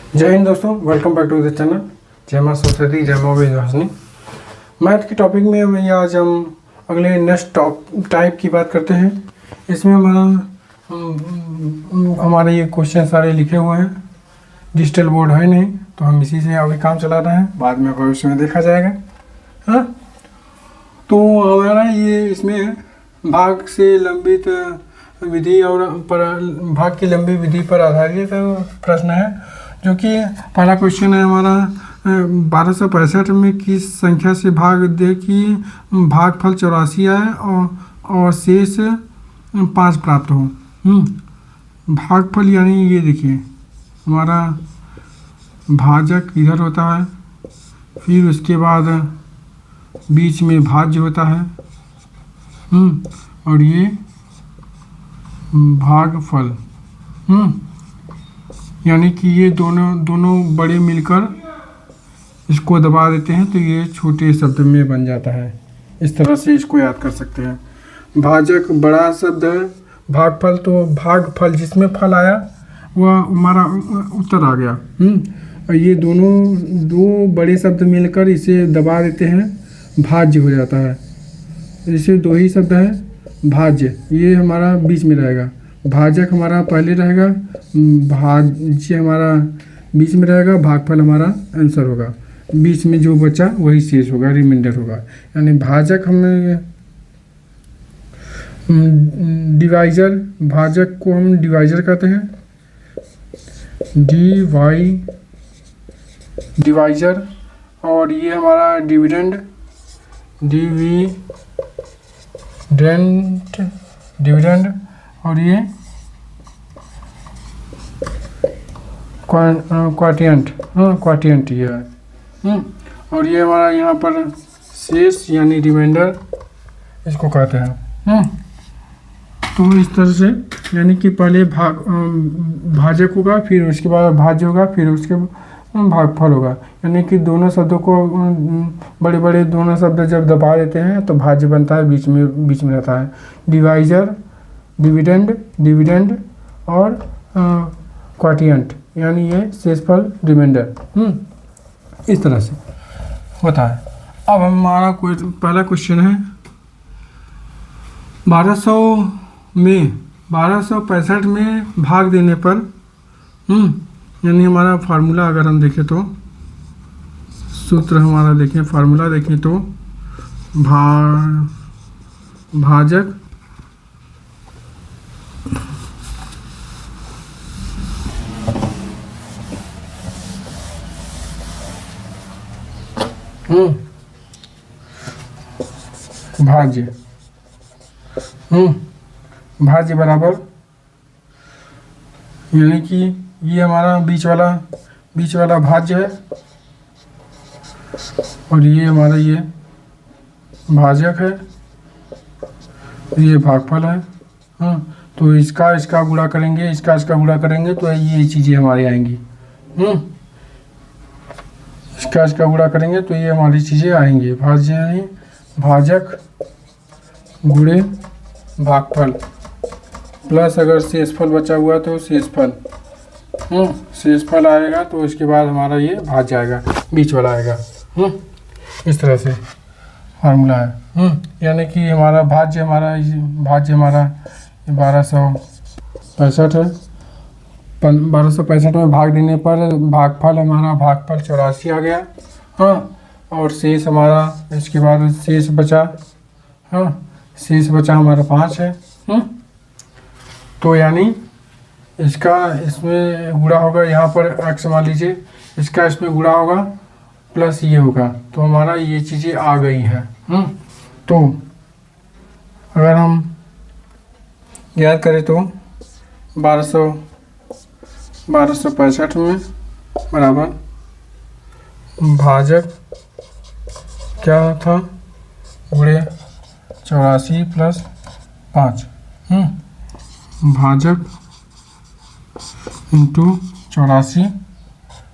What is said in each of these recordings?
जय हिंद दोस्तों, welcome back to the channel. जय मां सरस्वती, जय मां विंध्यवासिनी। मैथ के टॉपिक में आज हम अगले नेक्स्ट टाइप की बात करते हैं। इसमें हमारे ये क्वेश्चन सारे लिखे हुए हैं। डिजिटल बोर्ड है नहीं तो हम इसी से अभी काम चला रहे हैं, बाद में भविष्य में देखा जाएगा। हाँ, तो हमारा ये इसमें भाग से लंबित विधि और भाग की लंबी विधि पर आधारित प्रश्न है, जो कि पहला क्वेश्चन है हमारा 1265 में किस संख्या से भाग दे कि भागफल 84 आए और शेष 5 प्राप्त हो। भागफल यानी ये देखिए हमारा भाजक इधर होता है, फिर उसके बाद बीच में भाज्य होता है, और ये भागफल। यानी कि ये दोनों बड़े मिलकर इसको दबा देते हैं तो ये छोटे शब्द में बन जाता है। इस तरह से इसको याद कर सकते हैं। भाजक बड़ा शब्द है, भागफल तो भागफल जिसमें फल आया वह हमारा उत्तर आ गया। और ये दो बड़े शब्द मिलकर इसे दबा देते हैं, भाज्य हो जाता है। जैसे दो ही शब्द है, भाज्य ये हमारा बीच में रहेगा, भाजक हमारा पहले रहेगा, भाज्य हमारा बीच में रहेगा, भागफल हमारा आंसर होगा। बीच में जो बचा वही शेष होगा, रिमाइंडर होगा। यानी भाजक हमें डिवाइजर, भाजक को हम डिवाइजर कहते हैं, डिवाइजर। और ये हमारा डिविडेंड, डिविडेंड। और ये क्वाटियंट, क्वाटियंट ये है। और ये हमारा यहाँ पर शेष यानी रिमाइंडर इसको कहते हैं। तो इस तरह से यानी कि पहले भाजक होगा, फिर उसके बाद भाज्य होगा, फिर उसके भागफल होगा। यानी कि दोनों शब्दों को बड़े बड़े दोनों शब्द जब दबा देते हैं तो भाज्य बनता है, बीच में रहता है डिवाइजर, डिविडेंड और क्वाटियंट, यानी ये शेषफल रिमाइंडर। इस तरह से होता है। अब हमारा पहला क्वेश्चन है 1265 में भाग देने पर, यानी हमारा फार्मूला अगर हम देखें तो सूत्र हमारा देखें, फार्मूला देखें तो भाजक भाज्य बराबर, यानी कि ये हमारा बीच वाला भाज्य है और ये हमारा ये भाजक है, ये भागफल है। तो इसका गुणा करेंगे, इसका गुणा करेंगे तो ये चीज़ें हमारी आएंगी। इसका गुणा करेंगे तो ये हमारी चीज़ें आएंगी। भाज्य यानी भाजक गुणे भागफल प्लस अगर शेषफल बचा हुआ तो शेषफल, शेषफल आएगा तो इसके बाद हमारा ये भाज्य आएगा, बीच वाला आएगा। इस तरह से फार्मूला है। यानी कि हमारा भाज्य हमारा 1265 है। 1265 में भाग देने पर भागफल हमारा भागफल 84 आ गया। और शेष हमारा इसके बाद शेष बचा, शेष बचा हमारा 5 है। तो यानी इसमें गुणा होगा, यहाँ पर x मान लीजिए, इसका इसमें गुणा होगा प्लस ये होगा, तो हमारा ये चीज़ें आ गई हैं। तो अगर हम याद करें तो 1265 में बराबर भाजक क्या था, गुणे 84 प्लस 5। भाजक इंटू 84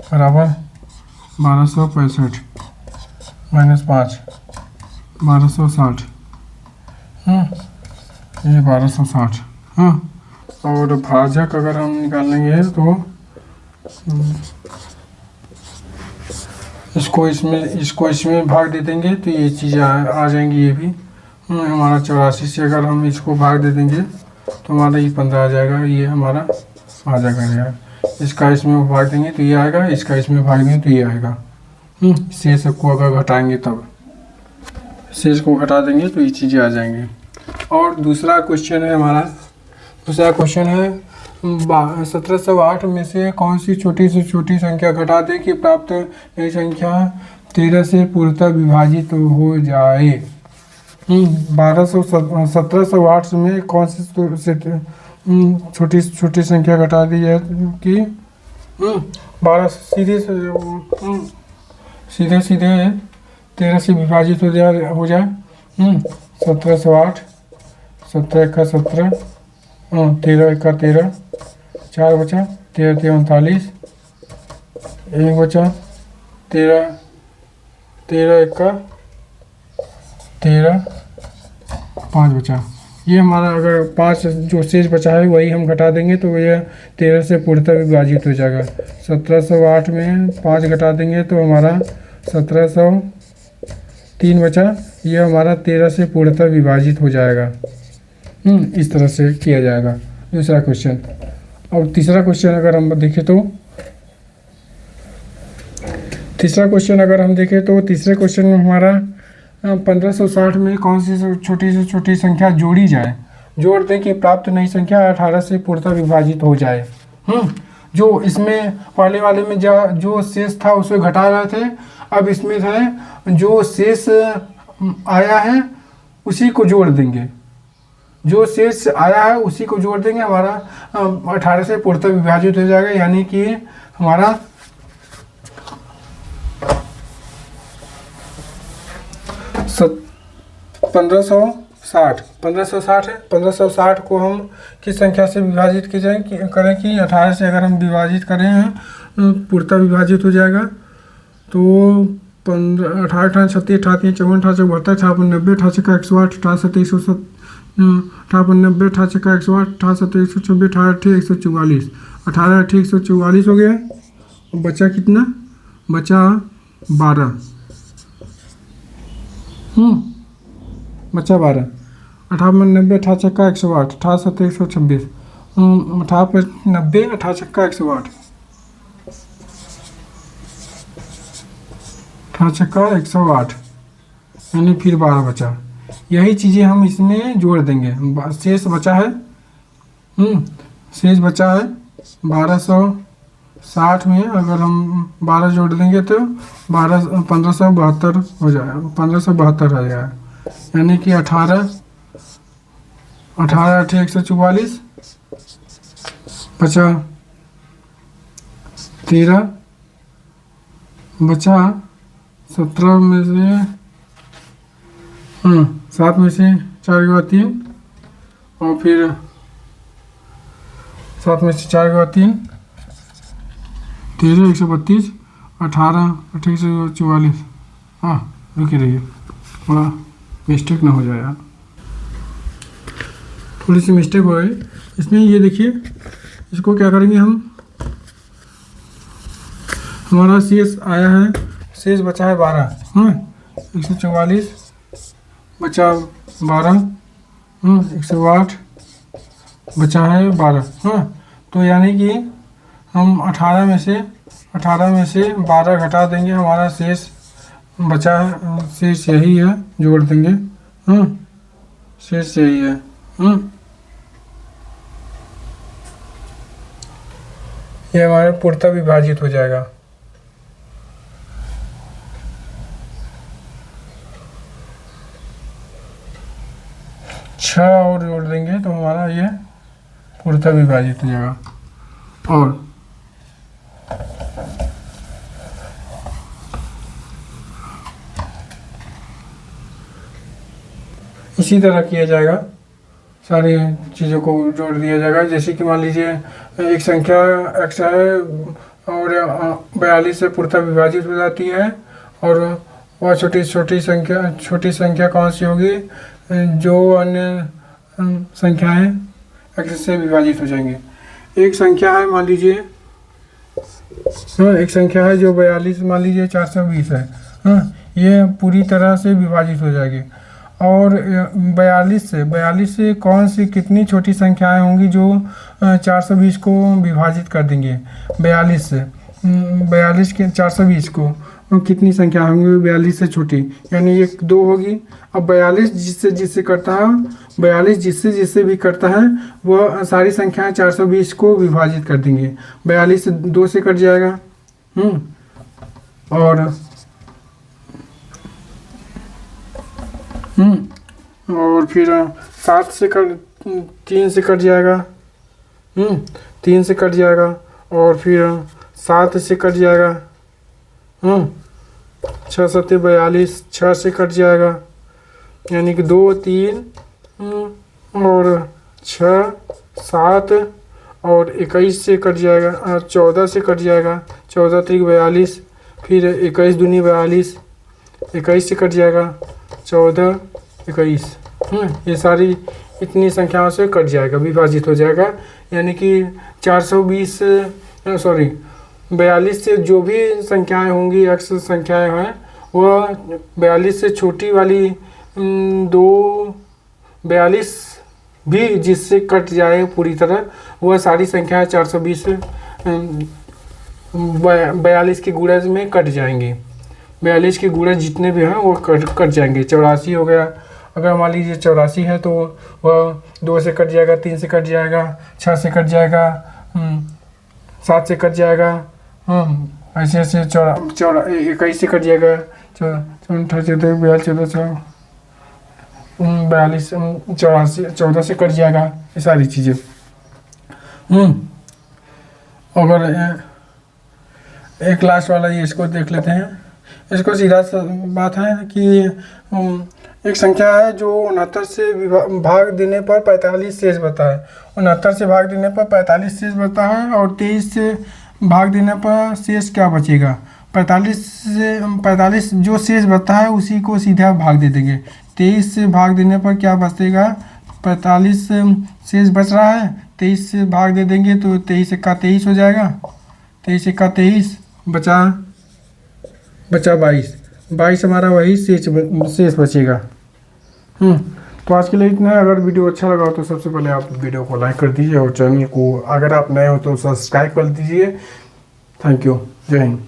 बराबर 1265 माइनस 5, 1260। ये 1260। और भाजक अगर हम निकालेंगे तो इसको इसमें भाग दे देंगे तो ये चीज़ें आ जाएंगी। ये भी हमारा 84 से अगर हम इसको भाग दे देंगे तो हमारा ये 15 आ जाएगा, ये हमारा आ जाएगा यार। इसका इसमें भाग देंगे तो ये आएगा, इसका इसमें भाग देंगे तो ये आएगा। शेष को अगर घटाएंगे तब, शेष को घटा देंगे तो ये चीज़ें आ जाएंगी। और दूसरा क्वेश्चन है हमारा, दूसरा क्वेश्चन है 1708 में से कौन सी छोटी से छोटी संख्या घटा दें कि प्राप्त नई संख्या 13 से पूर्णतः विभाजित हो जाए। 1708 में कौन सी छोटी छोटी संख्या घटा दी जाए कि 12 सीधे 13 से विभाजित हो जाए। 1708, 17 का 17, 13 का 13, 4 बचा, 13 39, 1 बचा, 13 का 13, 5 बचा। ये हमारा अगर 5 जो शेष बचा है वही हम घटा देंगे तो यह 13 से पूर्णतः विभाजित हो जाएगा। 1708 में 5 घटा देंगे तो हमारा 1703 बचा, यह हमारा 13 से पूर्णतः विभाजित हो जाएगा। इस तरह से किया जाएगा दूसरा क्वेश्चन। और तीसरा क्वेश्चन अगर हम देखें तो तीसरे क्वेश्चन में हमारा 1560 में कौन सी छोटी से छोटी संख्या जोड़ी जाए, जोड़ दें कि प्राप्त नई संख्या 18 से पूर्णतः विभाजित हो जाए। जो इसमें पहले वाले में जो शेष था उसे घटा रहे थे, अब इसमें है जो शेष आया है उसी को जोड़ देंगे, जो शेष आया है उसी को जोड़ देंगे, हमारा 18 से पूर्णतः विभाजित हो जाएगा। यानी कि हमारा 1560 है। 1560 को हम किस संख्या से विभाजित करें कि 18 से अगर हम विभाजित करें हैं पूर्णतः विभाजित हो जाएगा। तो 15, 18, 36, 38, 54, 58, 58, 90, 88 का 108, 88, 107, 58, 90, 88 का 108, 88, 126, 88, 144, 18, 144 हो गया। बचा कितना? बचा 12। बचा 12। 58, 90, 88 का 108, 88, 126, 88, 90, 88 का 108, 88 का 108, यानी फिर 12 बचा। यही चीज़ें हम इसमें जोड़ देंगे। शेष बचा है 1260 में अगर हम 12 जोड़ देंगे तो 1572 हो जाएगा, 1572 आ जाएगा। यानी कि 18, 144 बचा 13, बचा 17 में से 7 में से 4 के बाद 3, और फिर 7 में से 4 के बाद 3, 13, 132, 18, 144। रुके रहिए, थोड़ा मिस्टेक ना हो जाए यार, थोड़ी सी मिस्टेक हो गई इसमें। ये देखिए, इसको क्या करेंगे हम, हमारा शेष आया है, शेष बचा है 12, 144 बचा 12, 108 बचा है 12। तो यानी कि हम 18 में से 12 घटा देंगे, हमारा शेष बचा है, शेष यही है, जोड़ देंगे। शेष यही है। ये हमारे पूर्णतः विभाजित हो जाएगा। छः और जोड़ देंगे तो हमारा ये पूर्णतः विभाजित हो जाएगा। और इसी तरह किया जाएगा, सारी चीज़ों को जोड़ दिया जाएगा। जैसे कि मान लीजिए एक संख्या x है और 42 से पूर्णतः विभाजित हो जाती है, और वह छोटी संख्या कौन सी होगी, जो अन्य संख्याएं x से विभाजित हो जाएंगी। एक संख्या है, मान लीजिए हाँ, एक संख्या है जो 42 मान लीजिए 420 है। हाँ, ये पूरी तरह से विभाजित हो जाएगी। और 42 से कौन सी कितनी छोटी संख्याएं होंगी जो 420 को विभाजित कर देंगे। 42 से 42 के 420 को कितनी संख्या होंगी 42 से छोटी, यानी ये 2 होगी। अब 42 जिससे जिससे करता है, 42 जिससे जिससे भी करता है वह सारी संख्याएं 420 को विभाजित कर देंगे। 42 से 2 से कट जाएगा। और फिर 7 से 3 से कट जाएगा। 3 से कट जाएगा। और फिर 7 से कट जाएगा। 6 7 42, 6 से कट जाएगा, यानी कि 2 3 और 6 7 और 21 से कट जाएगा। 14 से कट जाएगा, 14 3 42, फिर 21 दूनी 42, 21 से कट जाएगा, 14 21। ये सारी इतनी संख्याओं से कट जाएगा, विभाजित हो जाएगा। यानी कि 42 से जो भी संख्याएं होंगी, एक्स संख्याएं हैं, वह 42 से छोटी वाली 42 भी जिससे कट जाए पूरी तरह, वह सारी संख्याएं 420 42 के गुणज में कट जाएंगी। 42 के गुणज जितने भी हैं वो कट जाएंगे। 84 हो गया, अगर मान लीजिए 84 है तो वह 2 से कट जाएगा, 3 से कट जाएगा, 6 से कट जाएगा, 7 से कट जाएगा। ऐसे ऐसे 21 से कट जाएगा, 42 14 से कट जाएगा। ये सारी चीज़ें। अगर एक लास्ट वाला ये इसको देख लेते हैं। इसको सीधा सा बात है कि एक संख्या है जो 69 से भाग देने पर 45 शेष बचता है। 69 से भाग देने पर 45 शेष बचता है और 23 से भाग देने पर शेष क्या बचेगा। 45 जो शेष बचता है उसी को सीधा भाग दे देंगे। 23 से भाग देने पर क्या बचेगा, 45 शेष बच रहा है, 23 से भाग दे देंगे तो 23 का 23 हो जाएगा। 23 का 23 बचा 22 हमारा वही शेष बचेगा। तो आज के लिए इतना है। अगर वीडियो अच्छा लगा हो तो सबसे पहले आप वीडियो को लाइक कर दीजिए और चैनल को अगर आप नए हो तो सब्सक्राइब कर दीजिए। Thank you. जय हिंद।